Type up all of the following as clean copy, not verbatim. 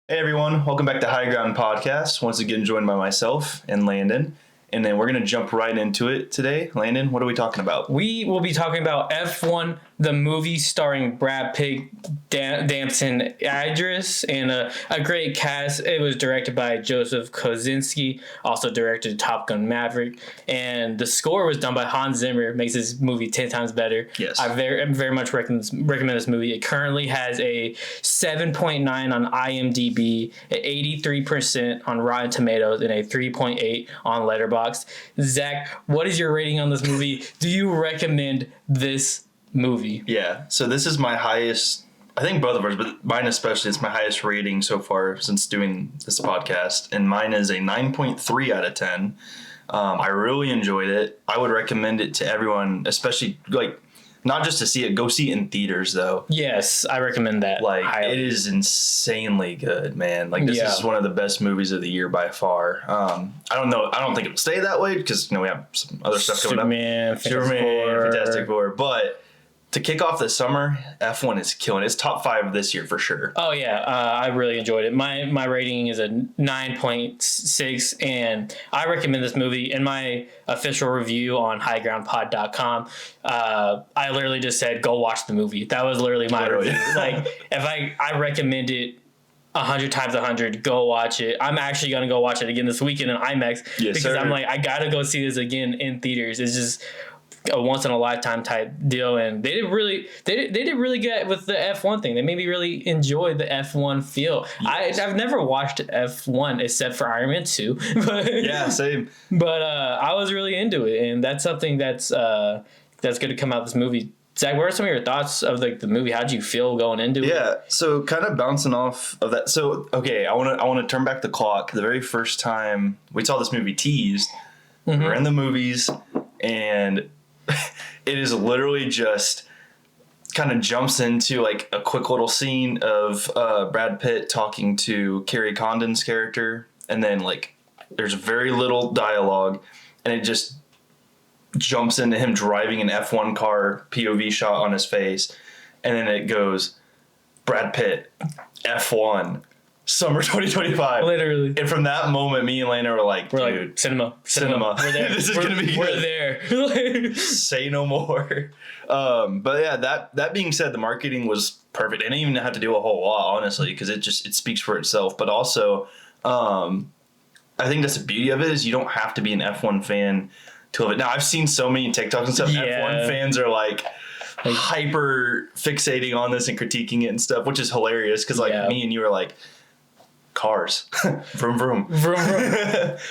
Hey everyone, welcome back to High Ground Podcast. Once again, joined by myself and Landon. And then we're going to jump right into it today. Landon, what are we talking about? We will be talking about F1, the movie starring Brad Pitt, Damson Idris, and a great cast. It was directed by Joseph Kosinski, also directed Top Gun Maverick. And the score was done by Hans Zimmer. Makes this movie 10 times better. Yes. I very much recommend this movie. It currently has a 7.9 on IMDb, an 83% on Rotten Tomatoes, and a 3.8 on Letterboxd. Zach, what is your rating on this movie? Do you recommend this movie? Yeah, so this is my highest, I think both of ours, but mine especially, it's my highest rating so far since doing this podcast. And mine is a 9.3 out of 10. I really enjoyed it. I would recommend it to everyone, especially not just to see it, go see it in theaters though. Yes, I recommend that. It is insanely good, man. This is one of the best movies of the year by far. I don't know. I don't think it'll stay that way because we have some other stuff coming up. Superman, Fantastic Four. But to kick off the summer, F1 is killing it. It's top 5 this year for sure. Oh yeah, I really enjoyed it. My rating is a 9.6, and I recommend this movie. In my official review on highgroundpod.com, I literally just said, go watch the movie. That was literally my review. If I recommend it 100 times 100, go watch it. I'm actually going to go watch it again this weekend in IMAX because sir. I'm I got to go see this again in theaters. It's just a once in a lifetime type deal, and they did really good with the F1 thing. They made me really enjoy the F1 feel. Yes. I've never watched F1 except for Iron Man 2. Yeah, same. But I was really into it, and that's something that's going to come out of this movie. Zach, what are some of your thoughts of the movie? How did you feel going into it? Yeah, so kind of bouncing off of that. So okay, I want to turn back the clock. The very first time we saw this movie teased, we were in the movies, and it is literally just kind of jumps into a quick little scene of Brad Pitt talking to Carrie Condon's character, and then there's very little dialogue, and it just jumps into him driving an F1 car, POV shot on his face, and then it goes Brad Pitt, F1, summer 2025. Literally. And from that moment, me and Lana were like, dude, cinema. We're there. This is going to be good. We're there. Say no more. But yeah, that being said, the marketing was perfect. I didn't even have to do a whole lot, honestly, because it speaks for itself. But also, I think that's the beauty of it is you don't have to be an F1 fan to love it. Now, I've seen so many TikToks and stuff. Yeah. F1 fans are hyper fixating on this and critiquing it and stuff, which is hilarious because me and you are cars. Vroom, vroom. Vroom, vroom.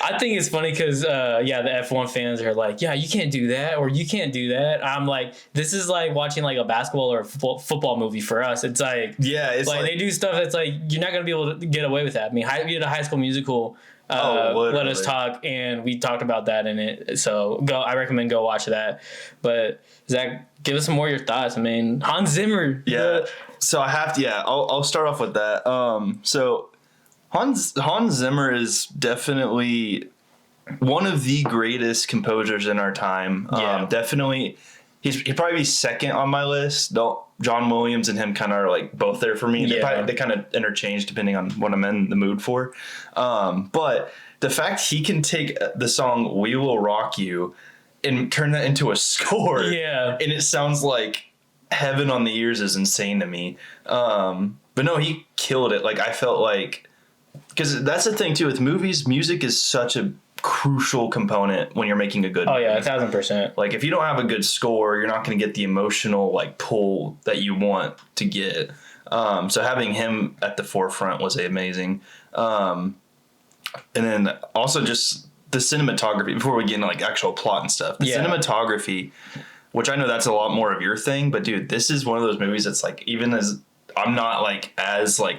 I think it's funny because, the F1 fans are yeah, you can't do that or you can't do that. I'm this is watching a basketball or football movie for us. It's it's they do stuff that's you're not going to be able to get away with that. I mean, we did a High School Musical. Let Us Talk, and we talked about that in it. So I recommend go watch that. But Zach, give us some more of your thoughts. I mean, Hans Zimmer. Yeah. So I have to. Yeah, I'll start off with that. So Hans Zimmer is definitely one of the greatest composers in our time. Definitely, he'd probably be second on my list. John Williams and him kind of are both there for me. Yeah. They kind of interchange depending on what I'm in the mood for. But the fact he can take the song "We Will Rock You" and turn that into a score, and it sounds like heaven on the ears is insane to me. But no, he killed it. I felt because that's the thing too with movies, music is such a crucial component when you're making a good movie. 1,000%. If you don't have a good score, you're not going to get the emotional pull that you want to get. So having him at the forefront was amazing. And then also just the cinematography before we get into actual plot and stuff. The cinematography, which I know that's a lot more of your thing, but dude, this is one of those movies that's even as I'm not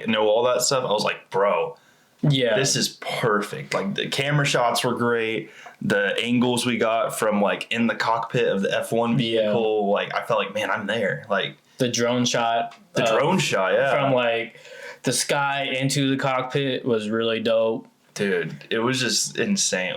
know all that stuff, I was bro, yeah, this is perfect. The camera shots were great. The angles we got from in the cockpit of the F1 vehicle, I felt man, I'm there. The drone shot. Yeah. From the sky into the cockpit was really dope. Dude, it was just insane.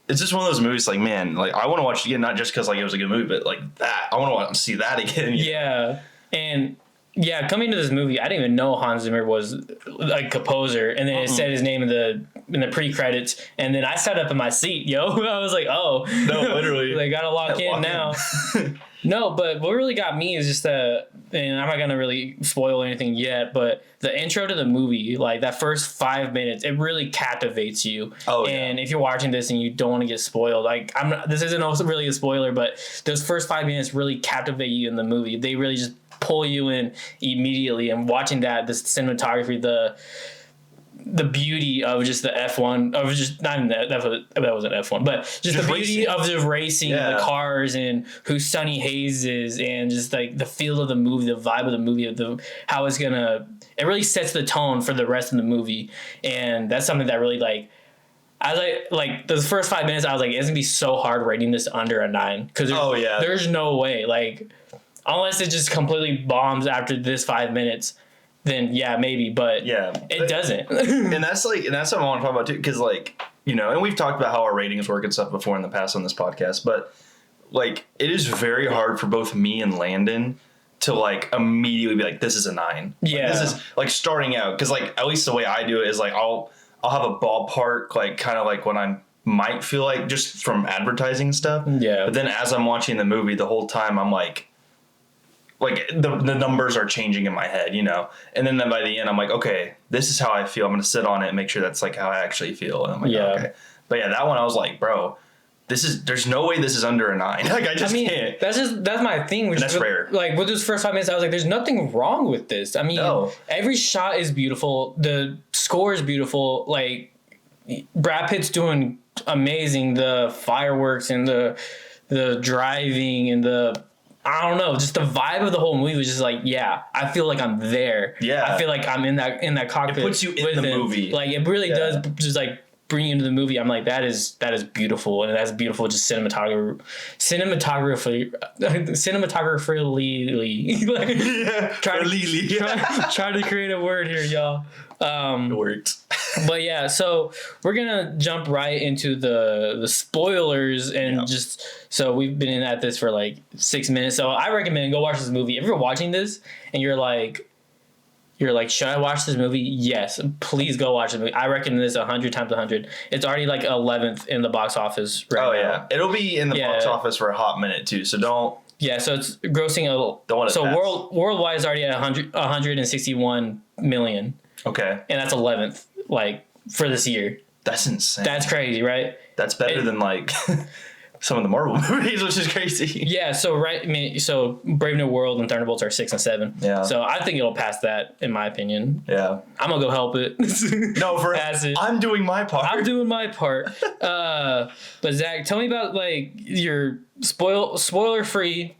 It's just one of those movies man, I want to watch it again, not just because it was a good movie, but that. I want to see that again. Yeah. And Yeah, coming to this movie, I didn't even know Hans Zimmer was a composer, and then it said his name in the pre-credits, and then I sat up in my seat, yo. I was like, oh, No, literally. they gotta lock in now. No, but what really got me is just and I'm not gonna really spoil anything yet, but the intro to the movie, like that first 5 minutes, it really captivates you. Oh, yeah. And if you're watching this and you don't want to get spoiled, like this isn't also really a spoiler, but those first 5 minutes really captivate you in the movie. They really just pull you in immediately, and watching that, this cinematography, the beauty of just the F1, of just not even that wasn't F1, but just the beauty of the racing, and the cars, and who Sonny Hayes is, and just like the feel of the movie, the vibe of the movie, how it's gonna, it really sets the tone for the rest of the movie. And that's something that really I was like those first 5 minutes, I was like, it's gonna be so hard rating this under a 9, because there's no way, like, unless it just completely bombs after this 5 minutes, then yeah, maybe, but it doesn't. and that's what I want to talk about too, because and we've talked about how our ratings work and stuff before in the past on this podcast, but like, it is very hard for both me and Landon to like immediately be like, this is a 9. Yeah, like, this is like starting out, because like at least the way I do it is like I'll have a ballpark, like kind of like when I might feel like, just from advertising stuff. Yeah, but then as I'm watching the movie, the whole time I'm like the numbers are changing in my head, and then by the end I'm like, okay, this is how I feel. I'm gonna sit on it and make sure that's like how I actually feel. And I'm like, okay. But yeah, that one I was like, bro, there's no way this is under a 9. Like, I can't. That's my thing. Which that's rare. Like with those first 5 minutes, I was like, there's nothing wrong with this. I mean, every shot is beautiful. The score is beautiful. Like, Brad Pitt's doing amazing. The fireworks and the driving and I don't know, just the vibe of the whole movie was just like, yeah, I feel like I'm there. Yeah, I feel like I'm in that cockpit. It puts you in the movie. Like, it really does just like bring you into the movie. I'm like, that is beautiful, and that's beautiful. Just cinematography. Trying to create a word here, y'all. It worked. But yeah, so we're gonna jump right into the spoilers, and so we've been at this for like 6 minutes. So I recommend go watch this movie. If you're watching this and you're like, should I watch this movie? Yes, please go watch the movie. I recommend this 100 times 100. It's already like 11th in the box office right now. Oh yeah, it'll be in the box office for a hot minute too. So don't. Yeah, so it's grossing worldwide is already at 161 million. Okay, and that's 11th, like, for this year. That's insane. That's crazy, right? That's better than like some of the Marvel movies, which is crazy. Yeah, so Brave New World and Thunderbolts are 6 and 7. Yeah. So I think it'll pass that, in my opinion. Yeah. I'm gonna go help it. No, pass it. I'm doing my part. But Zach, tell me about like your spoiler free.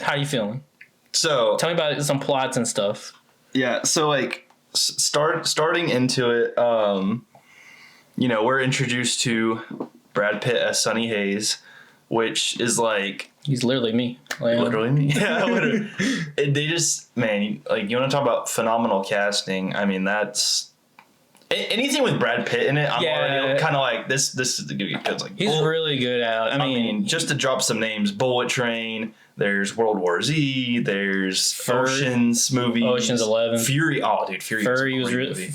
How you feeling? So tell me about some plots and stuff. Yeah, so like starting into it, we're introduced to Brad Pitt as Sonny Hayes, which is like, he's literally me. Literally me. Yeah, literally. They just, man, like, you want to talk about phenomenal casting? I mean, that's anything with Brad Pitt in it. I'm already kind of like, this is gonna get good. Like, he's really good at. I mean, just to drop some names: Bullet Train. There's World War Z. There's Ocean's movie. Ocean's 11. Fury. Oh, dude, Fury was really.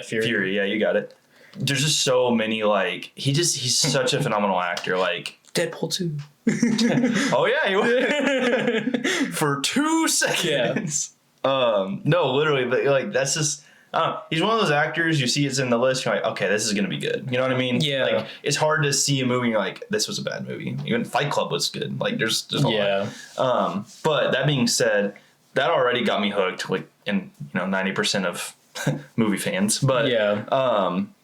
Fury. Yeah, you got it. There's just so many, like, he's such a phenomenal actor. Like Deadpool 2. Oh yeah, he was. For 2 seconds. Yeah. No, literally, but like, that's just. He's one of those actors, you see it's in the list, you're like, okay, this is going to be good. You know what I mean? Yeah. Like, it's hard to see a movie and you're like, this was a bad movie. Even Fight Club was good. Like, there's a lot. But that being said, that already got me hooked, like, in 90% of movie fans. But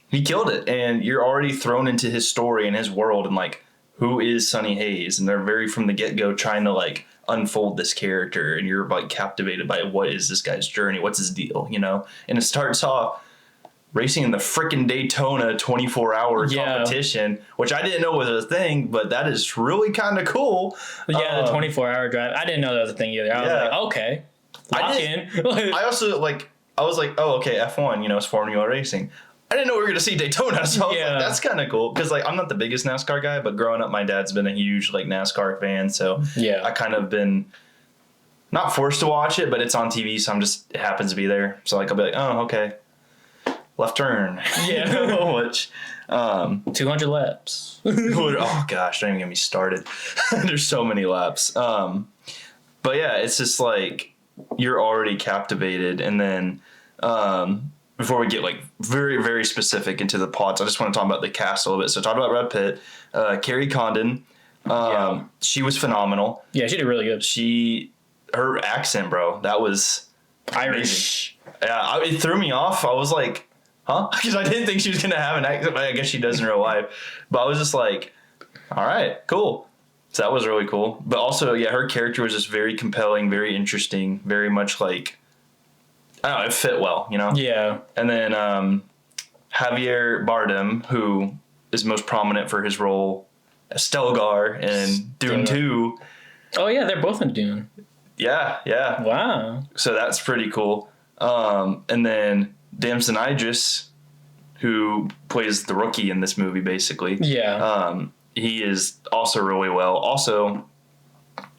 he killed it. And you're already thrown into his story and his world and, like, who is Sonny Hayes? And they're very from the get-go trying to, like, unfold this character, and you're like captivated by what is this guy's journey, what's his deal, and it starts off racing in the freaking Daytona 24-hour competition, which I didn't know was a thing, but that is really kind of cool. The 24-hour drive, I didn't know that was a thing either. I was like, okay, lock in. I also I was like, oh, okay, F1, it's Formula racing. I didn't know we were going to see Daytona, so I was like, that's kind of cool. Because, like, I'm not the biggest NASCAR guy, but growing up, my dad's been a huge, like, NASCAR fan. So, I kind of been not forced to watch it, but it's on TV, so it happens to be there. So like I'll be like, oh, okay, left turn. Yeah. Which 200 laps. oh gosh, don't even get me started. There's so many laps. But yeah, it's just like you're already captivated, and then before we get like very, very specific into the plots, I just want to talk about the cast a little bit. So talk about Brad Pitt, Carrie Condon. She was phenomenal. Yeah, she did really good. Her accent, bro, that was Irish. amazing. Yeah, it threw me off. I was like, huh? Because I didn't think she was gonna have an accent, but I guess she does in real life. But I was just like, all right, cool. So that was really cool. But also, yeah, her character was just very compelling, very interesting, very much like, I don't know, it fit well, you know? Yeah. And then Javier Bardem, who is most prominent for his role as Stelgar in Dune 2. Oh, yeah, they're both in Dune. Yeah. Wow. So that's pretty cool. And then Damson Idris, who plays the rookie in this movie, basically. Yeah. He is also really well. Also,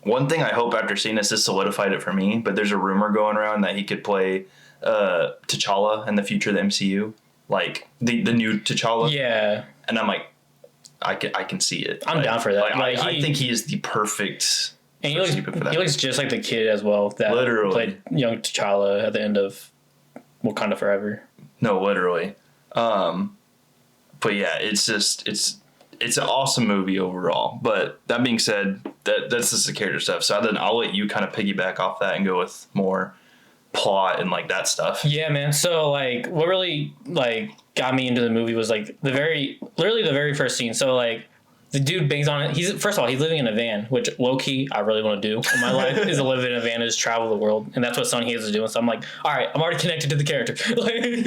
one thing I hope after seeing this solidified it for me, but there's a rumor going around that he could play T'Challa in the future of the MCU, like the new T'Challa. Yeah. And I'm like, I can see it. I'm down for that. I think he is the perfect. And he looks just like the kid as well that Literally. played young T'Challa at the end of Wakanda Forever. No, literally. But yeah, it's an awesome movie overall. But that being said, that's just the character stuff. So then I'll let you kind of piggyback off that and go with more plot and like that stuff. Yeah, man. So like, what really like got me into the movie was like literally the very first scene. So like, the dude bangs on it. He's living in a van, which low key I really want to do in my life is to live in a van, is travel the world, and that's what Sonny Hayes is doing. So I'm like, all right, I'm already connected to the character.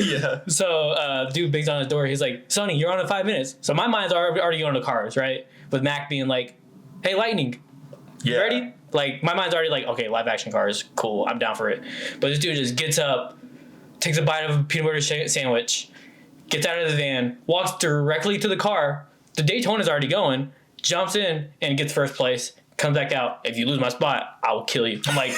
Yeah. So dude bangs on his door. He's like, Sonny, you're on in 5 minutes. So my mind's already going to cars, right? With Mac being like, hey, Lightning, Yeah. ready? Like my mind's already like, okay, live action cars, cool, I'm down for it. But this dude just gets up, takes a bite of a peanut butter sandwich, gets out of the van, walks directly to the car. The Daytona's already going, jumps in and gets first place, comes back out. If you lose my spot, I will kill you. I'm like,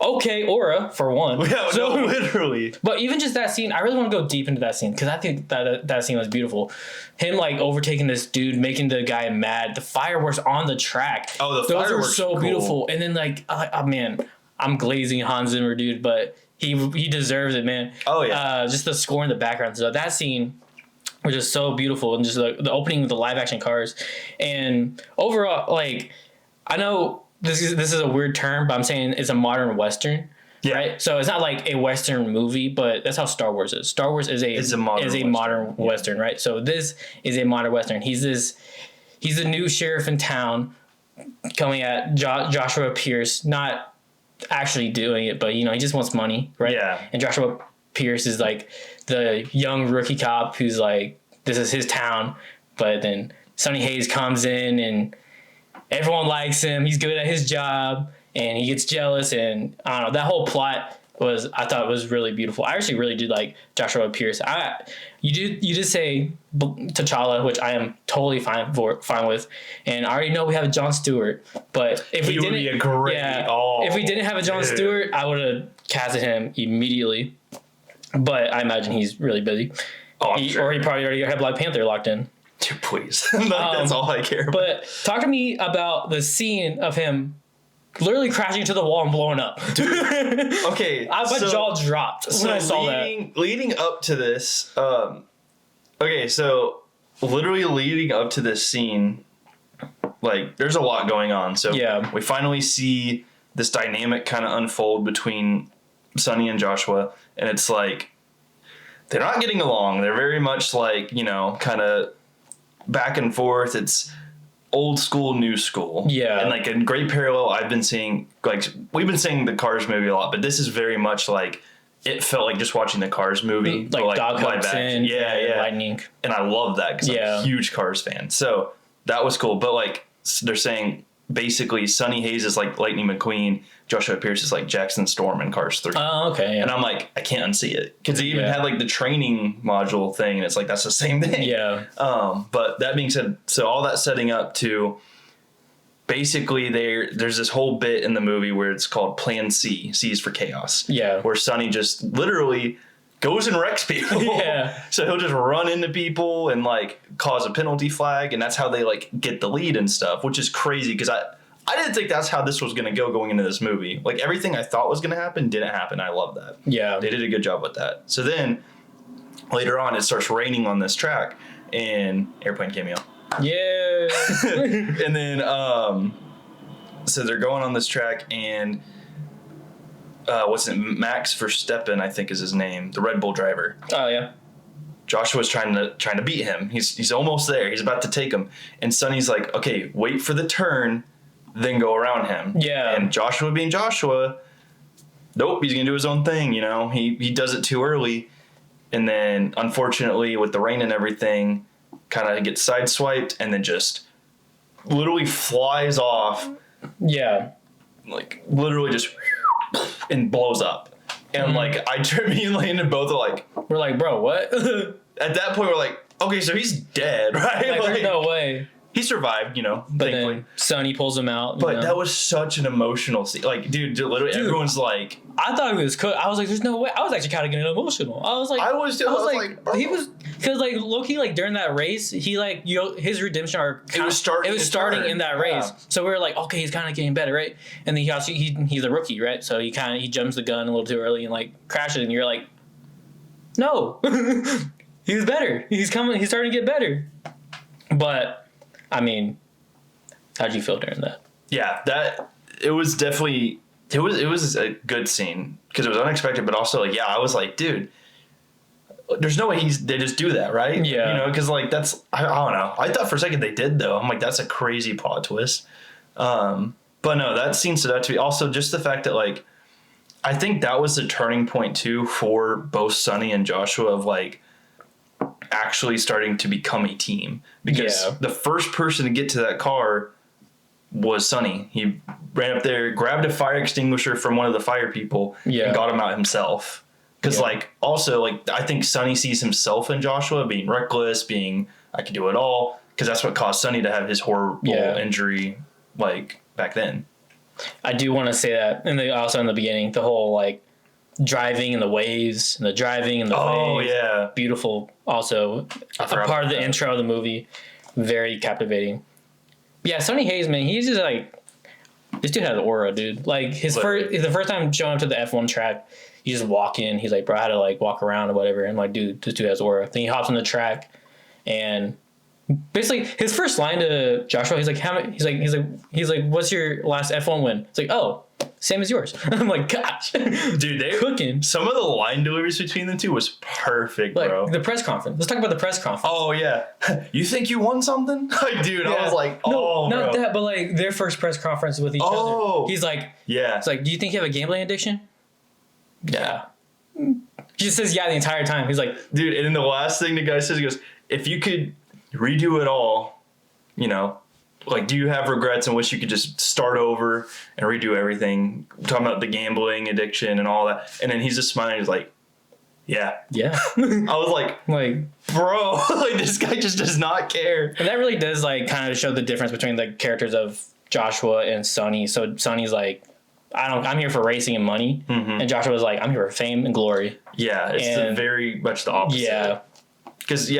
okay, Aura, for one. Yeah, So, no, literally. but even just that scene, I really want to go deep into that scene because I think that scene was beautiful. Him like overtaking this dude, making the guy mad. The fireworks on the track. Oh, the those fireworks are so cool. beautiful. And then like, oh man, I'm glazing Hans Zimmer, dude, but he deserves it, man. Oh yeah. Just the score in the background. So that scene was just so beautiful, and just the opening of the live action cars, and overall, like, I know this is a weird term, but I'm saying it's a modern Western. Yeah. Right? So it's not like a Western movie, but that's how Star Wars is. Star Wars is a modern Western, right? So this is a modern Western. He's the new sheriff in town coming at Joshua Pierce, not actually doing it, but, you know, he just wants money, right? Yeah. And Joshua Pierce is like the young rookie cop who's like, this is his town, but then Sonny Hayes comes in and everyone likes him. He's good at his job and he gets jealous, and I don't know, that whole plot I thought was really beautiful. I actually really did like Joshua Pierce. You did say T'Challa, which I am totally fine with, and I already know we have a Jon Stewart, but if we didn't have a Jon Stewart, I would have casted him immediately. But I imagine he's really busy. Or he probably already had Black Panther locked in. Dude, please. That's all I care about. But talk to me about the scene of him literally crashing into the wall and blowing up. Dude, okay. My jaw dropped when I saw that. Leading up to this, okay, so literally leading up to this scene, like, there's a lot going on. So yeah. We finally see this dynamic kind of unfold between Sonny and Joshua, and it's like they're not getting along. They're very much like, you know, kind of back and forth. It's old school, new school. Yeah. And like a great parallel I've been seeing, like, we've been seeing the Cars movie a lot, but this is very much like, it felt like just watching the Cars movie. Like Doc Hudson, yeah. Lightning. And I love that because I'm a huge Cars fan. So that was cool. But like, they're saying basically Sonny Hayes is like Lightning McQueen, Joshua Pierce is like Jackson Storm in Cars 3. Oh, okay. Yeah. And I'm like, I can't unsee it. Because they even had like the training module thing, and it's like, that's the same thing. Yeah. But that being said, so all that setting up to basically there's this whole bit in the movie where it's called Plan C. C is for chaos. Yeah. Where Sonny just literally goes and wrecks people. Yeah. So he'll just run into people and like cause a penalty flag, and that's how they like get the lead and stuff, which is crazy because I didn't think that's how this was going to go going into this movie. Like everything I thought was going to happen didn't happen. I love that. Yeah. They did a good job with that. So then later on it starts raining on this track and airplane cameo. Yeah. And then so they're going on this track and what's it? Max Verstappen, I think is his name, the Red Bull driver. Oh yeah. Joshua's trying to beat him. He's almost there. He's about to take him. And Sonny's like, okay, wait for the turn, then go around him. Yeah. And Joshua being Joshua, nope, he's gonna do his own thing, you know. He does it too early. And then unfortunately with the rain and everything, kind of gets sideswiped and then just literally flies off. Yeah. Like literally just and blows up. And like me and Landon both are like, we're like, bro, what? at that point we're like, okay, so he's dead, right? Like, there's no way. He survived, you know, But thankfully. then Sonny pulls him out. But that was such an emotional scene. Like, dude, literally everyone's like, I thought he was cooked. I was like, there's no way. I was actually kind of getting emotional. I was like, I was like, bro. he was, because like Loki, like during that race, he like, you know, his redemption arc. It was starting in that race. Yeah. So we were like, okay, he's kind of getting better, right? And then he's a rookie, right? So he jumps the gun a little too early and like crashes, and you're like, no, he was better. He's starting to get better. But I mean, how'd you feel during that? Yeah, it was definitely it was a good scene because it was unexpected, but also like, yeah, I was like, dude, there's no way they just do that, right? Yeah, you know, because like that's I don't know. I thought for a second they did though. I'm like, that's a crazy plot twist. But no, that scene stood out to me. Also, just the fact that like, I think that was the turning point too for both Sonny and Joshua of like actually starting to become a team, because the first person to get to that car was Sonny. He ran up there, grabbed a fire extinguisher from one of the fire people, and got him out himself. Because like also like I think Sonny sees himself in Joshua being reckless, being I can do it all, because that's what caused Sonny to have his horrible injury like back then. I do want to say that, and also in the beginning, the whole like driving in the waves and the driving in the waves. Oh yeah, beautiful. Also, a part of the intro of the movie, very captivating. Yeah, Sonny Hayes, man, he's just like, this dude has aura, dude. Like the first time showing up to the F1 track, you just walk in. He's like, bro, I had to like walk around or whatever, and like, dude, this dude has aura. Then he hops on the track, and basically his first line to Joshua, he's like, he's like, what's your last F1 win? It's like, oh, same as yours. I'm like, gosh, dude, they cooking. Some of the line deliveries between the two was perfect, like, bro. The press conference. Let's talk about the press conference. Oh yeah, you think you won something? Like, dude, I was like, no, not that, but like their first press conference with each other. He's like, it's like, do you think you have a gambling addiction? Yeah. He just says yeah the entire time. He's like, dude, and then the last thing the guy says, he goes, if you could redo it all, you know, like, do you have regrets and wish you could just start over and redo everything? Talking about the gambling addiction and all that. And then he's just smiling. He's like, yeah. I was like, bro, like this guy just does not care. And that really does like kind of show the difference between the characters of Joshua and Sonny. So Sonny's like, I'm here for racing and money. Mm-hmm. And Joshua's like, I'm here for fame and glory. Yeah, it's very much the opposite. Yeah. Because,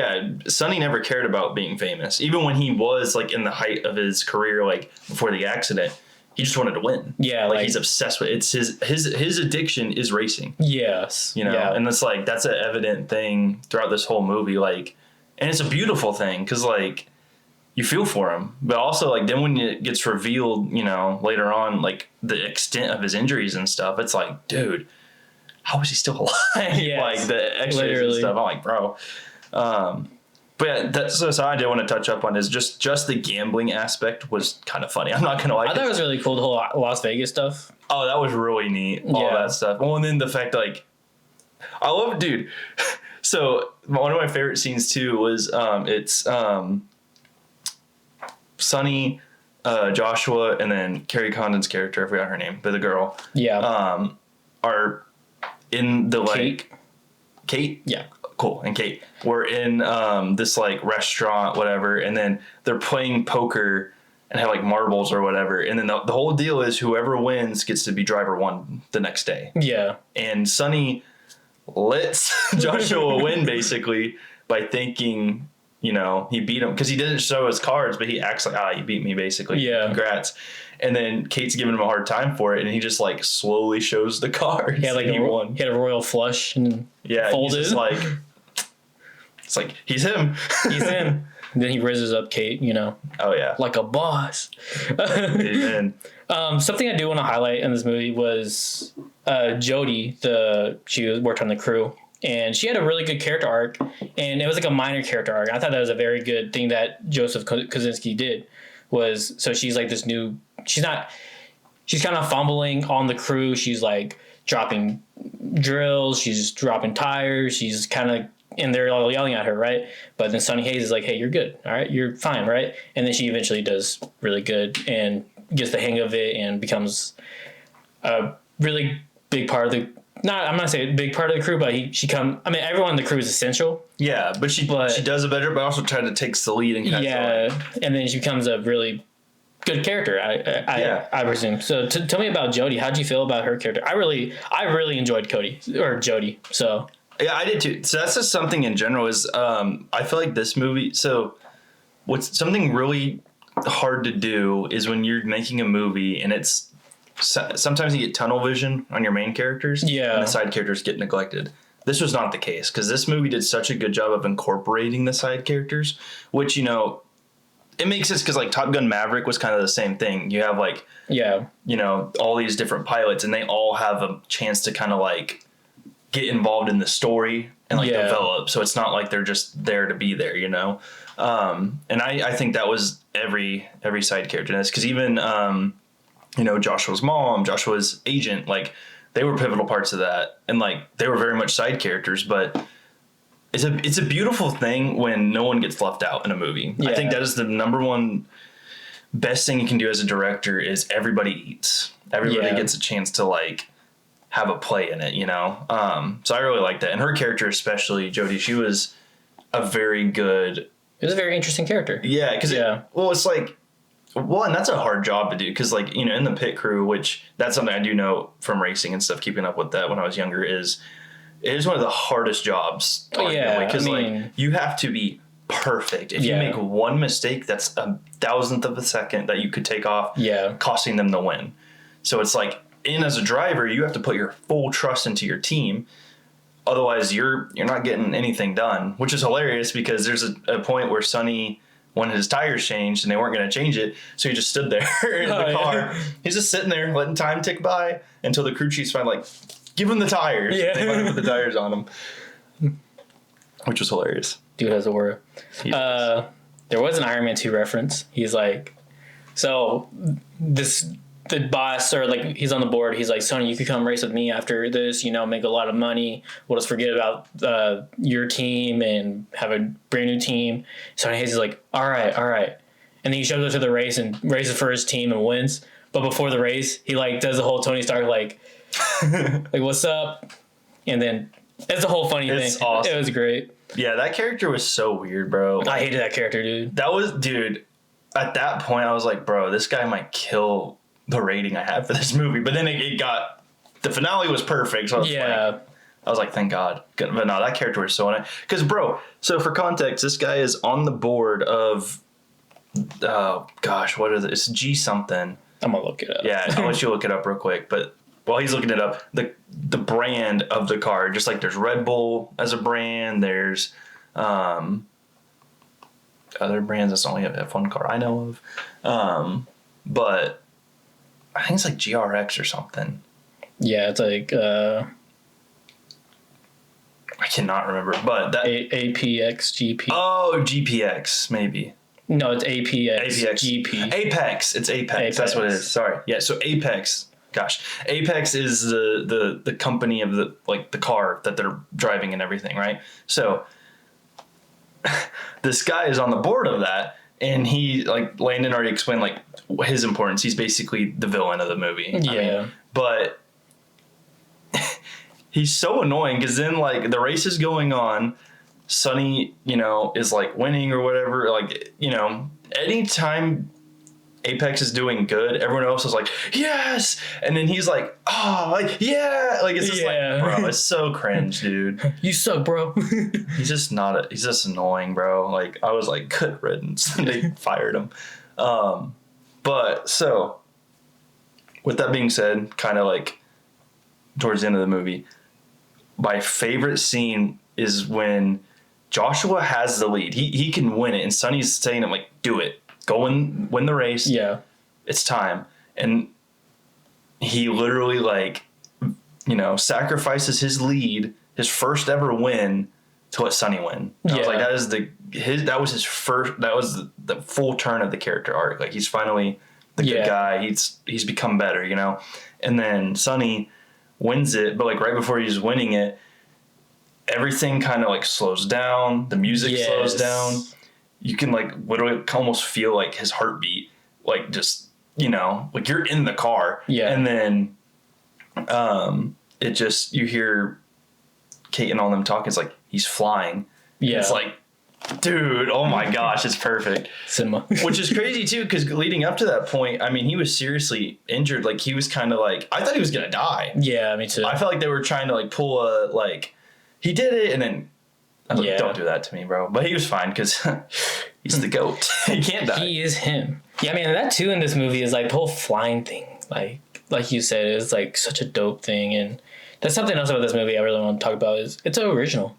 Sonny never cared about being famous. Even when he was, like, in the height of his career, like, before the accident, he just wanted to win. Yeah. Like he's obsessed with it. It's his addiction is racing. Yes. You know? Yeah. And it's, like, that's an evident thing throughout this whole movie. Like, and it's a beautiful thing because, like, you feel for him. But also, like, then when it gets revealed, you know, later on, like, the extent of his injuries and stuff, it's like, dude, how is he still alive? Yes. Like, the x-rays and stuff. I'm like, bro. But yeah, that's what I did want to touch up on is just the gambling aspect was kind of funny. I'm not gonna lie. I thought it was really cool, the whole Las Vegas stuff. Oh, that was really neat. All that stuff. Well, and then the fact like I love, dude. So one of my favorite scenes too was it's Sonny, Joshua, and then Carrie Condon's character, I forgot her name, but the girl. Yeah. Are in the like Kate? Yeah. Cool. And Kate, we're in this like restaurant, whatever, and then they're playing poker and have like marbles or whatever. And then the whole deal is whoever wins gets to be driver one the next day. Yeah. And Sonny lets Joshua win basically by thinking, you know, he beat him because he didn't show his cards, but he acts like, you beat me basically. Yeah. Congrats. And then Kate's giving him a hard time for it, and he just like slowly shows the cards. Yeah, like he won. He had a royal flush and folded. He's just like, it's like he's him. He's him. Then he raises up Kate, you know. Oh yeah, like a boss. Amen. Something I do want to highlight in this movie was Jodie. She worked on the crew, and she had a really good character arc, and it was like a minor character arc. I thought that was a very good thing that Joseph Kosinski did. So she's like this new. She's kind of fumbling on the crew. She's like dropping drills. She's dropping tires. She's kind of. And they're all yelling at her, right? But then Sonny Hayes is like, hey, you're good. All right, you're fine, right? And then she eventually does really good and gets the hang of it and becomes a really big part of the... I'm not saying big part of the crew, but everyone in the crew is essential. Yeah, but she does it better, but also tries to take the lead and and then she becomes a really good character, I presume. So tell me about Jodie. How did you feel about her character? I really enjoyed Jodie, so... Yeah, I did too. So that's just something in general is I feel like this movie. So what's something really hard to do is when you're making a movie and it's sometimes you get tunnel vision on your main characters. Yeah. And the side characters get neglected. This was not the case because this movie did such a good job of incorporating the side characters, which, you know, it makes sense because like Top Gun Maverick was kind of the same thing. You have like, you know, all these different pilots and they all have a chance to kind of like get involved in the story and like develop. So it's not like they're just there to be there, you know? And I think that was every side character in this. Cause even, you know, Joshua's mom, Joshua's agent, like they were pivotal parts of that. And like, they were very much side characters, but it's a beautiful thing when no one gets left out in a movie. Yeah. I think that is the number one best thing you can do as a director is everybody eats. Everybody gets a chance to like, have a play in it, you know? So I really like that. And her character, especially Jodie, she was a very good... It was a very interesting character. Yeah, because it's like... Well, and that's a hard job to do because, like, you know, in the pit crew, which that's something I do know from racing and stuff, keeping up with that when I was younger, it is one of the hardest jobs. Because, like, you have to be perfect. If you make one mistake, that's a thousandth of a second that you could take off, costing them the win. So it's like... And as a driver, you have to put your full trust into your team. Otherwise, you're not getting anything done, which is hilarious because there's a point where Sonny wanted his tires changed and they weren't going to change it. So he just stood there in the car. Yeah. He's just sitting there letting time tick by until the crew chief's finally like, give him the tires. Yeah. They might put the tires on him, which was hilarious. Dude has a aura. There was an Iron Man 2 reference. He's like, so the boss, or like he's on the board, he's like, Sonny, you could come race with me after this, you know, make a lot of money. We'll just forget about your team and have a brand new team. Sonny Hayes is like, all right. And then he shows up to the race and races for his team and wins. But before the race, he like does the whole Tony Stark like like what's up? And then it's a whole funny thing. Awesome. It was great. Yeah, that character was so weird, bro. I hated that character, dude. Dude, at that point I was like, bro, this guy might kill the rating I had for this movie, but then it got, the finale was perfect. So I was like, thank God. But no, that character was so annoying. Because, bro, so for context, this guy is on the board of, what is it? It's G something. I'm gonna look it up. Yeah, I'll let you look it up real quick. But while he's looking it up, the brand of the car, just like there's Red Bull as a brand, there's other brands. That's only a F1 car I know of. But I think it's like GRX or something. Yeah, it's like I cannot remember, but that APX GP. Oh, GPX maybe. No, it's APX GP. Apex. It's Apex. That's what it is. Sorry. Yeah. So Apex. Gosh, Apex is the company of the car that they're driving and everything, right? So this guy is on the board of that. And he, like, Landon already explained, like, his importance. He's basically the villain of the movie. Yeah. But he's so annoying because then, like, the race is going on. Sonny, you know, is, like, winning or whatever. Like, you know, anytime Apex is doing good, everyone else is like, yes, and then he's like, oh, like, yeah, like it's just like, bro, it's so cringe, dude. You suck, bro. He's just not. He's just annoying, bro. Like I was like, good riddance. They fired him. But so, with that being said, kind of like towards the end of the movie, my favorite scene is when Joshua has the lead. He can win it, and Sonny's saying, "I'm like, do it. Go and win the race. Yeah, it's time." And he literally like, sacrifices his lead, his first ever win, to let Sonny win. And I was like, that was his first. That was the full turn of the character arc. Like he's finally the good guy. He's become better, And then Sonny wins it, but like right before he's winning it, everything kind of like slows down. The music slows down. You can like literally almost feel like his heartbeat, like just like you're in the car. Yeah. And then, it just you hear Kate and all them talking. It's like he's flying. Yeah. It's like, dude, oh my gosh, it's perfect. Cinema. Which is crazy too, because leading up to that point, I mean, he was seriously injured. Like he was kind of like, I thought he was gonna die. Yeah, me too. I felt like they were trying to like pull a like, he did it, and then I was like, don't do that to me, bro. But he was fine because he's the GOAT. He can't die. He is him. Yeah, I mean that too in this movie is like the whole flying thing. Like you said, it's like such a dope thing, and that's something else about this movie I really want to talk about is it's so original.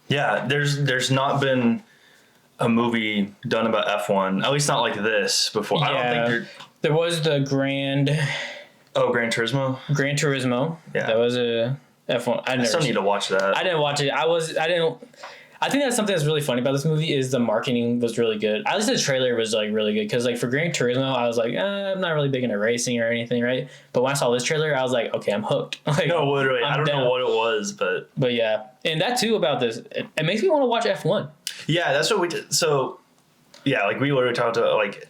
Yeah, there's not been a movie done about F1, at least not like this before. Yeah. I don't think there was the Gran Turismo. Yeah, that was a F1. I still need to watch that. I didn't watch it. I think that's something that's really funny about this movie is the marketing was really good. At least the trailer was like really good because like for Gran Turismo, I was like, I'm not really big into racing or anything, right? But when I saw this trailer, I was like, okay, I'm hooked. Like, no, literally, I don't know what it was, but yeah, and that too about this, it makes me want to watch F1. Yeah, that's what we did. So, yeah, like we literally talked about like,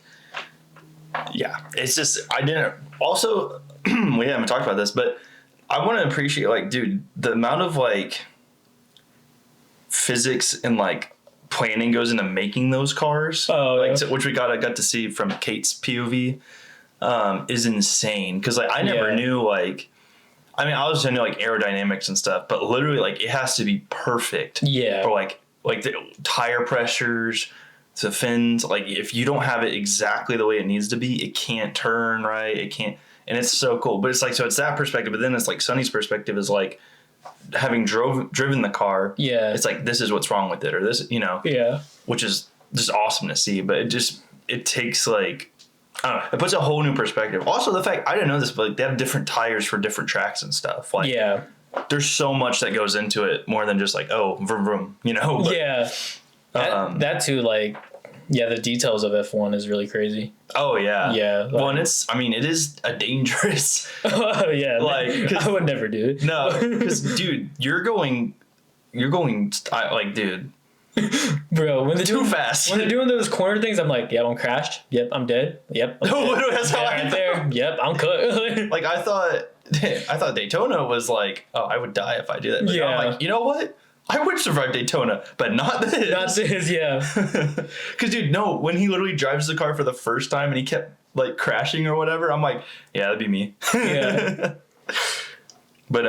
yeah, it's just I didn't. Also, we haven't talked about this, but I want to appreciate like, dude, the amount of like physics and like planning goes into making those cars. Which we got to see from Kate's POV, is insane. Because like I never knew like, I mean I was into like aerodynamics and stuff, but literally like it has to be perfect. Yeah. For like the tire pressures, the fins. Like if you don't have it exactly the way it needs to be, it can't turn right. It can't, and it's so cool. But it's like so it's that perspective. But then it's like Sonny's perspective is like, having driven the car, it's like this is what's wrong with it, or this, which is just awesome to see. But it takes like, I don't know, it puts a whole new perspective. Also, the fact I didn't know this, but like they have different tires for different tracks and stuff. Like, there's so much that goes into it, more than just like vroom vroom, But, that too, like. Yeah, the details of F1 is really crazy. Oh yeah, yeah. Like, well, and it is a dangerous. Oh yeah, like I would never do it. No, because dude, you're going, like, dude, bro. When they're too fast. When they're doing those corner things, I'm like, yep, I'm crashed. Yep, I'm dead. Yep. I'm dead. That's how I right there. Yep, I'm cooked. Like I thought Daytona was like, oh, I would die if I do that. But I'm like, you know what? I would survive Daytona, but not this. Not this, yeah. Because, dude, no, when he literally drives the car for the first time and he kept, like, crashing or whatever, I'm like, yeah, that'd be me. Yeah. But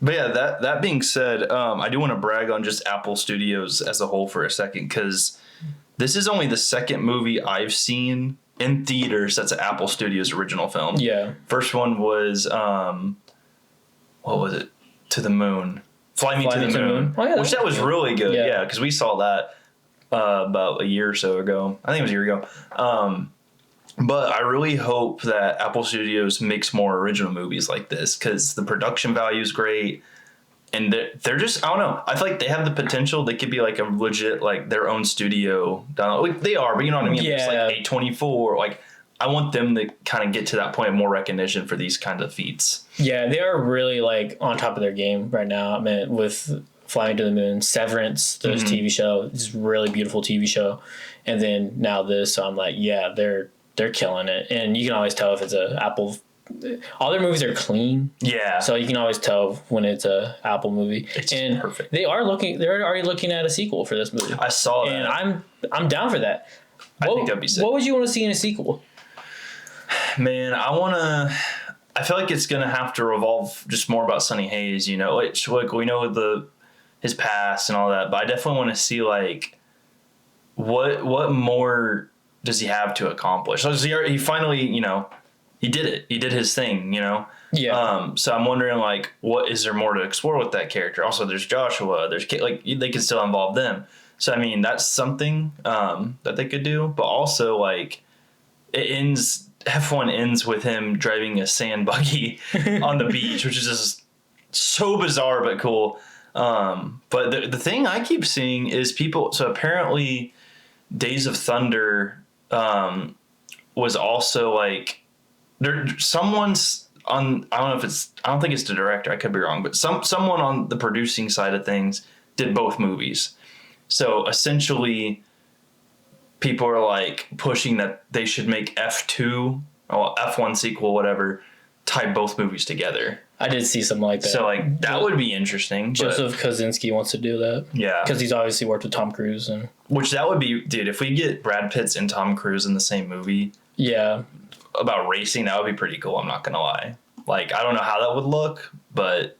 yeah, that being said, I do want to brag on just Apple Studios as a whole for a second, because this is only the second movie I've seen in theaters that's an Apple Studios original film. Yeah. First one was, what was it? To the Moon. Fly Me to the Moon. Oh, yeah, which that was really good. Yeah, because we saw that about a year or so ago. I think it was a year ago. But I really hope that Apple Studios makes more original movies like this, because the production value is great. And they're just, I don't know. I feel like they have the potential. They could be like a legit, like their own studio. Like they are, but you know what I mean? Yeah. It's like A24. Like, I want them to kind of get to that point of more recognition for these kinds of feats. Yeah, they are really like on top of their game right now. I mean, with Flying to the Moon, Severance, those TV show, it's a really beautiful TV show, and then now this. So I'm like, yeah, they're killing it, and you can always tell if it's a Apple. All their movies are clean. Yeah. So you can always tell when it's a Apple movie. It's and perfect. They're already looking at a sequel for this movie. I saw that. And I'm down for that. I think that'd be sick. What would you want to see in a sequel? Man, I feel like it's gonna have to revolve just more about Sonny Hayes. You know, like we know his past and all that, but I definitely want to see like what more does he have to accomplish? So he finally, he did it. He did his thing. Yeah. So I'm wondering like, what is there more to explore with that character? Also, there's Joshua. There's like they can still involve them. So I mean, that's something that they could do. But also like, F1 ends with him driving a sand buggy on the beach, which is just so bizarre but cool. But the thing I keep seeing is people. So apparently, Days of Thunder was also like someone's on. I don't think it's the director. I could be wrong, but someone on the producing side of things did both movies. So essentially, people are like pushing that they should make F2 or F1 sequel, whatever, tie both movies together. I did see something like that. So like that would be interesting. Joseph Kosinski wants to do that. Yeah, because he's obviously worked with Tom Cruise and. Which that would be, dude. If we get Brad Pitt and Tom Cruise in the same movie, yeah, about racing, that would be pretty cool. I'm not gonna lie. Like I don't know how that would look, but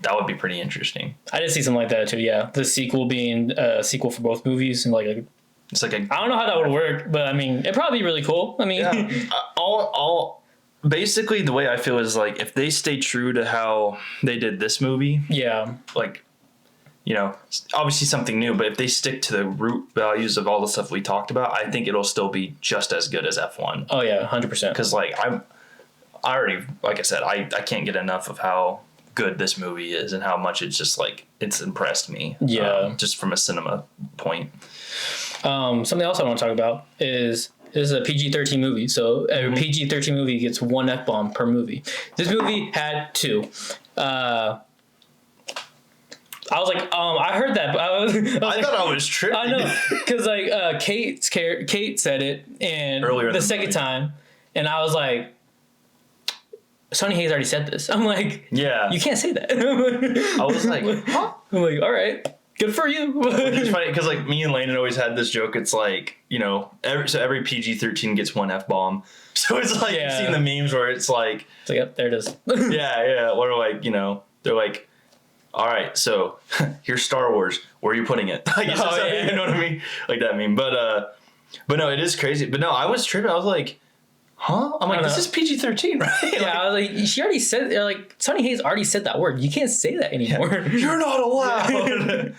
that would be pretty interesting. I did see something like that too. Yeah, the sequel being a sequel for both movies and like it's like I don't know how that would work, but I mean it'd probably be really cool. I mean, yeah. all basically the way I feel is like if they stay true to how they did this movie, yeah, like obviously something new, but if they stick to the root values of all the stuff we talked about, I think it'll still be just as good as F1. Oh yeah, 100%. Because like I already, like I said, I can't get enough of how good this movie is and how much it's just like it's impressed me. Yeah, just from a cinema point. Something else I want to talk about is a PG-13 movie. So a PG-13 movie gets one F-bomb per movie. This movie had 2. I was like, I heard that, but I thought I was tripping. I know, because like Kate said it, and earlier the second time, and I was like, Sonny Hayes already said this. I'm like, yeah, you can't say that. I was like, huh? I'm like, all right, good for you. It's funny because like me and Landon always had this joke. It's like every PG-13 gets one F-bomb. So it's like you've seen the memes where it's like, yep, there it is. yeah, or like they're like, all right, so here's Star Wars. Where are you putting it? Like, you know what I mean? Like that meme. But no, it is crazy. But no, I was tripping. I was like, huh? I'm like, this is PG-13, right? Yeah, I was like, she already said, like, Sonny Hayes already said that word. You can't say that anymore. Yeah. You're not allowed.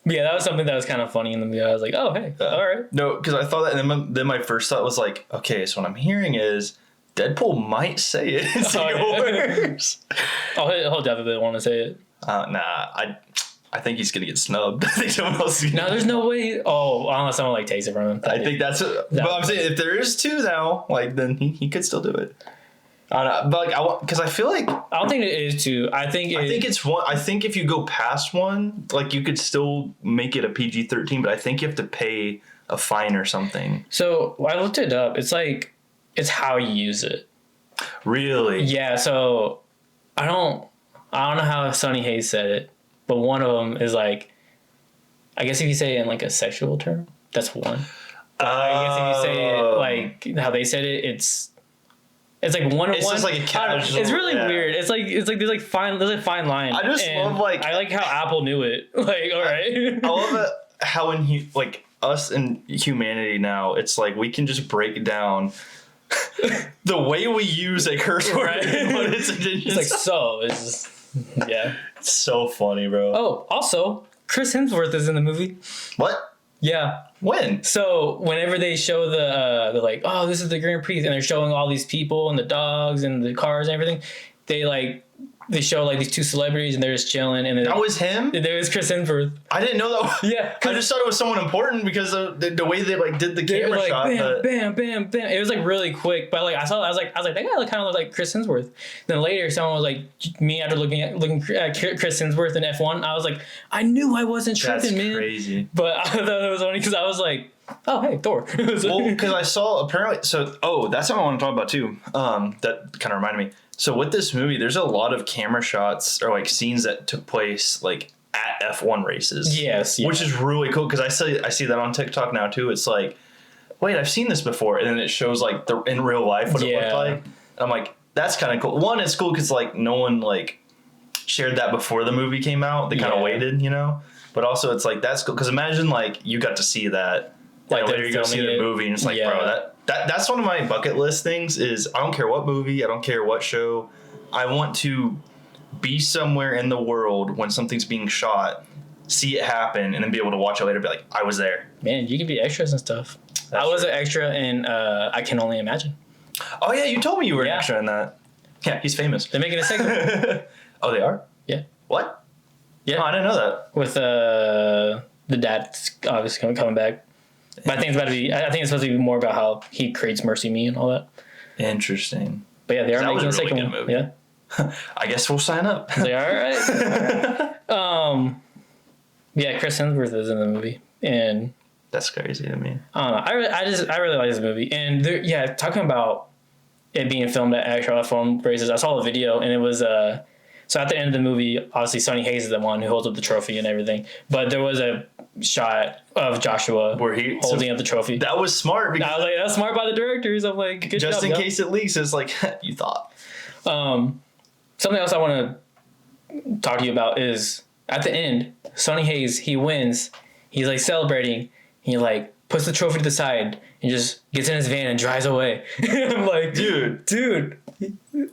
Yeah, that was something that was kind of funny in the movie. I was like, oh, hey, all right. No, because I thought that, and then my first thought was like, okay, so what I'm hearing is Deadpool might say it in single words. Oh, he'll definitely want to say it. Nah, I think he's gonna get snubbed. I think someone else. No, there's no way. Oh, unless someone like takes it from him. I think that's. But I'm saying if there is 2 now, like then he could still do it. I don't know, but like because I feel like I don't think it is 2. I think it's 1. I think if you go past 1, like you could still make it a PG-13, but I think you have to pay a fine or something. So I looked it up. It's like it's how you use it. Really? Yeah. So I don't know how Sonny Hayes said it, but one of them is like, I guess if you say it in like a sexual term, that's one. I guess if you say it like how they said it, it's like one. It's just like a casual. It's really weird. It's like there's a fine line. I just love like I like how Apple knew it. Like, all right. I love it how like us in humanity now, it's like we can just break down the way we use a curse word. Right? And what its intentions. It's like so. It's just, yeah. It's so funny, bro. Oh, also, Chris Hemsworth is in the movie. What? Yeah. When? So whenever they show they're like, oh, this is the Grand Prix, and they're showing all these people and the dogs and the cars and everything, they show like these 2 celebrities and they're just chilling, and that was him. There was Chris Hemsworth. I didn't know that. Yeah, I just thought it was someone important because of the way they like did the camera like, shot. Bam, bam, bam, bam. It was like really quick, but like I was like that guy kind of looked like Chris Hemsworth. Then later, someone was like me after looking at Chris Hemsworth in F1. I was like, I knew I wasn't tripping, man. That's crazy. But I thought it was funny because I was like, oh, hey, Thor. Well, because I saw apparently. So, that's something I want to talk about too. That kind of reminded me. So with this movie, there's a lot of camera shots or like scenes that took place like at F1 races. Yes, which is really cool because I see that on TikTok now too. It's like wait, I've seen this before, and then it shows like the in real life what it looked like. And I'm like, that's kind of cool. One, it's cool because like no one like shared that before the movie came out. They kind of waited, you know. But also, it's like that's cool because imagine like you got to see that. Like later you go see the movie and it's like, bro, that's one of my bucket list things is I don't care what movie, I don't care what show. I want to be somewhere in the world when something's being shot, see it happen, and then be able to watch it later and be like, I was there. Man, you can be extras and stuff. I was an extra in I Can Only Imagine. Oh, yeah, you told me you were an extra in that. Yeah, he's famous. They're making a second. Oh, they are? Yeah. What? Yeah. Oh, I didn't know that. With the dad obviously coming back. But I think it's supposed to be more about how he creates Mercy Me and all that. Interesting. But yeah, they are making a second really one. Yeah. I guess we'll sign up. They are, right? Yeah, Chris Hemsworth is in the movie. And that's crazy to me. I don't know. I really like this movie. And talking about it being filmed at actual F1 races, I saw a video and it was so at the end of the movie, obviously Sonny Hayes is the one who holds up the trophy and everything. But there was a shot of Joshua where he holding up the trophy. That was smart. Because I was like, that's smart by the directors. I'm like, good just job, in case it leaks, it's like you thought. Something else I want to talk to you about is at the end, Sonny Hayes, he wins. He's like celebrating. He like puts the trophy to the side and just gets in his van and drives away. I'm like, dude,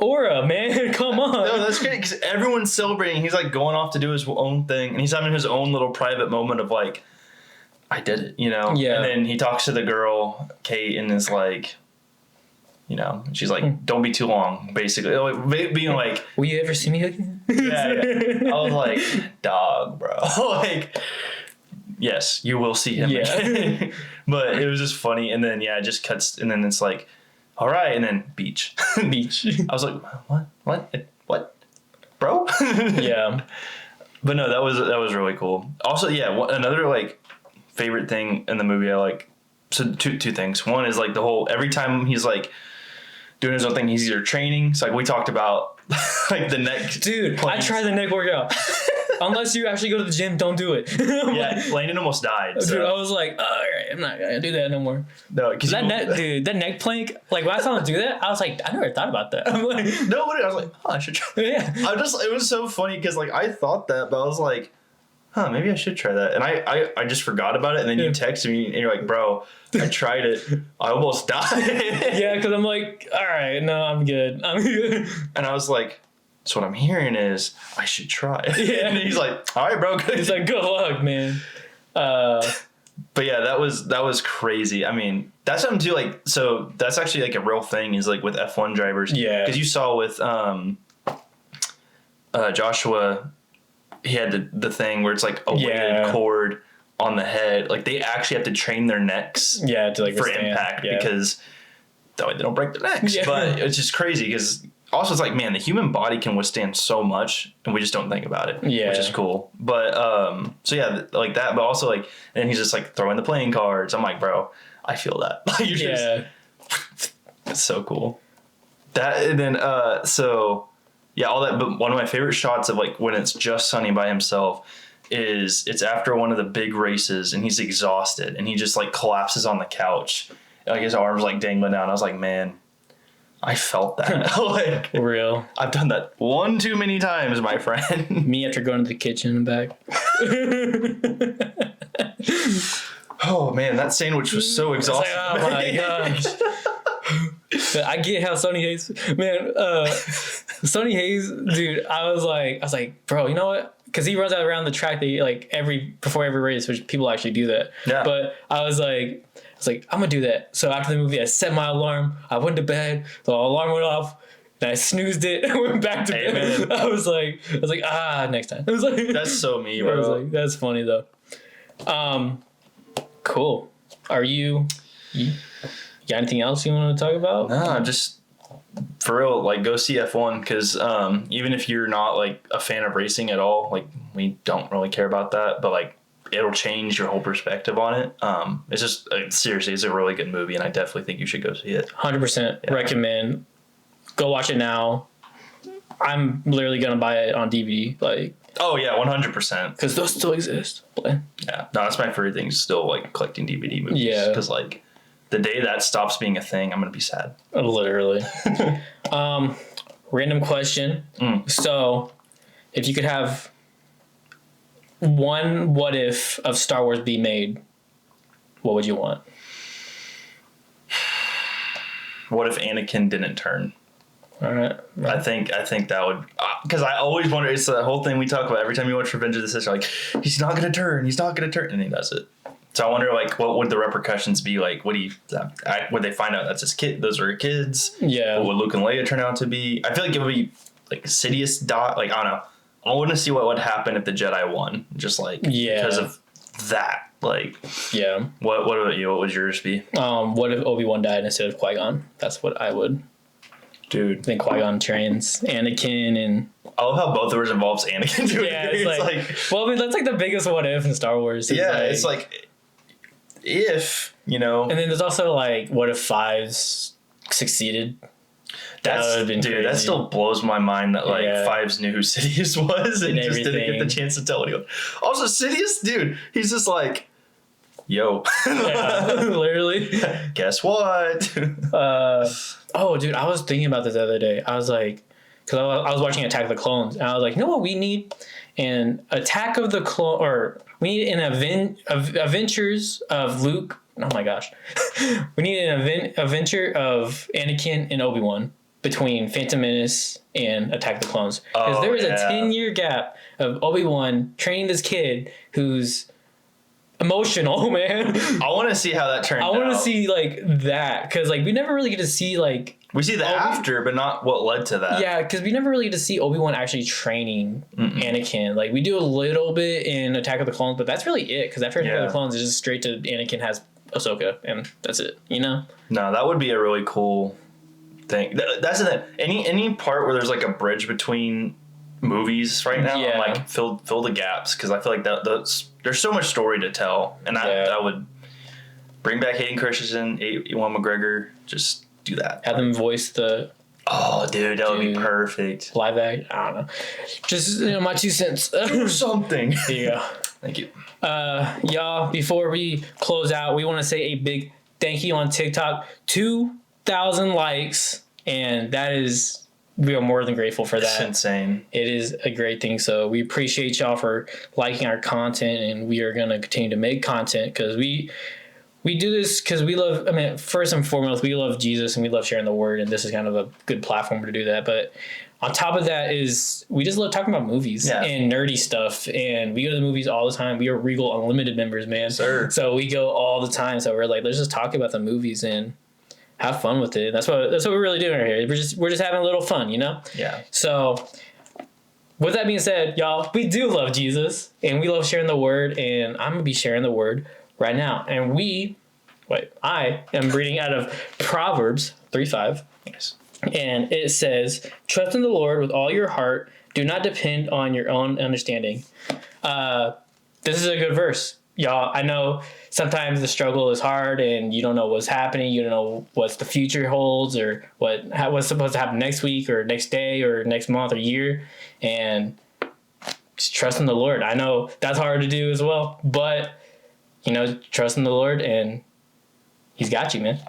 Aura, man, come on. No, that's great because everyone's celebrating. He's like going off to do his own thing, and he's having his own little private moment of like, I did it, you know? Yeah. And then he talks to the girl, Kate, and is like, you know, she's like, don't be too long, basically. Like, being like, will you ever see me again? Yeah. I was like, dog, bro. Like, yes, you will see him again. But it was just funny. And then, it just cuts. And then it's like, all right. And then beach. Beach. I was like, what? Bro? Yeah. But no, that was really cool. Also, another like favorite thing in the movie I like. So two things. One is like the whole, every time he's like doing his own thing, he's either training. So like we talked about like the neck. Dude, I tried the neck workout. Unless you actually go to the gym, don't do it. Landon almost died. So. Dude, I was like, all right, I'm not gonna do that no more. No, because that neck plank. Like when I saw him do that, I was like, I never thought about that. I'm like, no, I was like, I should try. Yeah. It was so funny because like I thought that, but I was like, maybe I should try that. And I just forgot about it. And then you texted me and you're like, bro, I tried it. I almost died. Yeah, because I'm like, all right, no, I'm good. And I was like, so what I'm hearing is I should try it. Yeah. And he's like, all right, bro. Good. He's like, good luck, man. But yeah, that was crazy. I mean, that's something too. Like, so that's actually like a real thing is like with F1 drivers. Yeah. Because you saw with Joshua, he had the thing where it's like a weighted cord on the head. Like they actually have to train their necks. Yeah, to like for impact because that way they don't break their necks. Yeah. But it's just crazy because. Also, it's like, man, the human body can withstand so much, and we just don't think about it, which is cool. But, so yeah, like that, but also, like, and he's just, like, throwing the playing cards. I'm like, bro, I feel that. You're just, it's so cool. That, and then, all that, but one of my favorite shots of, like, when it's just Sonny by himself is it's after one of the big races, and he's exhausted, and he just, like, collapses on the couch. Like, his arms, like, dangling down. I was like, man. I felt that. Like, real. I've done that one too many times, my friend. Me after going to the kitchen and back. Oh man, that sandwich was so exhausting. Like, oh my gosh. I get how Sonny Hayes, man. Sonny Hayes, dude. I was like, bro, you know what? Because he runs out around the track before every race, which people actually do that. Yeah. But I was like, I'm gonna do that. So after the movie, I set my alarm. I went to bed. The alarm went off. And I snoozed it and went back to bed. I was like, next time. I was like, that's so me, bro. I was like, that's funny though. Cool. Are you got anything else you want to talk about? No, just for real, like go see F1 because even if you're not like a fan of racing at all, like we don't really care about that, but like. It'll change your whole perspective on it. It's just seriously, it's a really good movie, and I definitely think you should go see it. 100% recommend. Go watch it now. I'm literally gonna buy it on DVD. Like, oh yeah, 100%. Because those still exist. Yeah, no, that's my favorite thing. Still like collecting DVD movies. Yeah, because like The day that stops being a thing, I'm gonna be sad. Literally. Random question. So, if you could have one what if of Star Wars be made, what would you want? What if Anakin didn't turn? All right. I think that would, because I always wonder. It's the whole thing we talk about every time you watch Revenge of the Sith. Like, he's not gonna turn, and he does it. So I wonder, like, what would the repercussions be? Like, would they find out that's his kid? Those are kids. Yeah. What would Luke and Leia turn out to be? I feel like it would be like Sidious dot. Like, I don't know. I want to see what would happen if the Jedi won. Just like because of that. Like, yeah. What about you? What would yours be? What if Obi-Wan died instead of Qui-Gon? That's what I would. Dude. Then Qui-Gon trains Anakin and... I love how both of ours involves Anakin. Dude. Yeah, it's like... Well, I mean, that's like the biggest what if in Star Wars. It's like... If, you know... And then there's also like, what if Fives succeeded? That still blows my mind that like Fives knew who Sidious was and just didn't get the chance to tell anyone. Also, Sidious, dude, he's just like, yo. Yeah, literally. Guess what? Oh, dude, I was thinking about this the other day. I was like, because I was watching Attack of the Clones, and I was like, you know what we need? An Attack of the Clone, or we need an Adventures of Luke. Oh my gosh. We need an adventure of Anakin and Obi-Wan between Phantom Menace and Attack of the Clones. Because there was a 10-year gap of Obi-Wan training this kid who's emotional, man. I want to see how that turns out. I want to see, like, that. Because, like, we never really get to see, like... We see the after, but not what led to that. Yeah, because we never really get to see Obi-Wan actually training Anakin. Like, we do a little bit in Attack of the Clones, but that's really it. Because after Attack of the Clones, it's just straight to Anakin has Ahsoka, and that's it, you know? No, that would be a really cool thing. That's the thing. Any part where there's like a bridge between movies right now, I'm like fill the gaps, because I feel like there's so much story to tell, and I would bring back Hayden Christensen, Ewan McGregor, just do that. Have them voice the... Oh, dude, that would be perfect. Live act? I don't know. Just, my 2 cents. Do something. There you go. Thank you. Y'all, before we close out, we want to say a big thank you on TikTok. 2,000 likes, and we are more than grateful for that. It's insane. It is a great thing. So we appreciate y'all for liking our content, and we are going to continue to make content because we do this because we love, first and foremost, we love Jesus and we love sharing the word, and this is kind of a good platform to do that. But on top of that is we just love talking about movies and nerdy stuff, and we go to the movies all the time. We are Regal Unlimited members, man. Sir. So we go all the time. So we're like, let's just talk about the movies and have fun with it. That's what we're really doing right here. We're just having a little fun, you know? Yeah. So with that being said, y'all, we do love Jesus and we love sharing the word, and I'm gonna be sharing the word right now. And I am reading out of Proverbs 3:5. Yes. And it says, trust in the Lord with all your heart. Do not depend on your own understanding. This is a good verse. Y'all, I know sometimes the struggle is hard and you don't know what's happening. You don't know what the future holds or what's supposed to happen next week or next day or next month or year. And just trust in the Lord. I know that's hard to do as well. But, trust in the Lord and He's got you, man.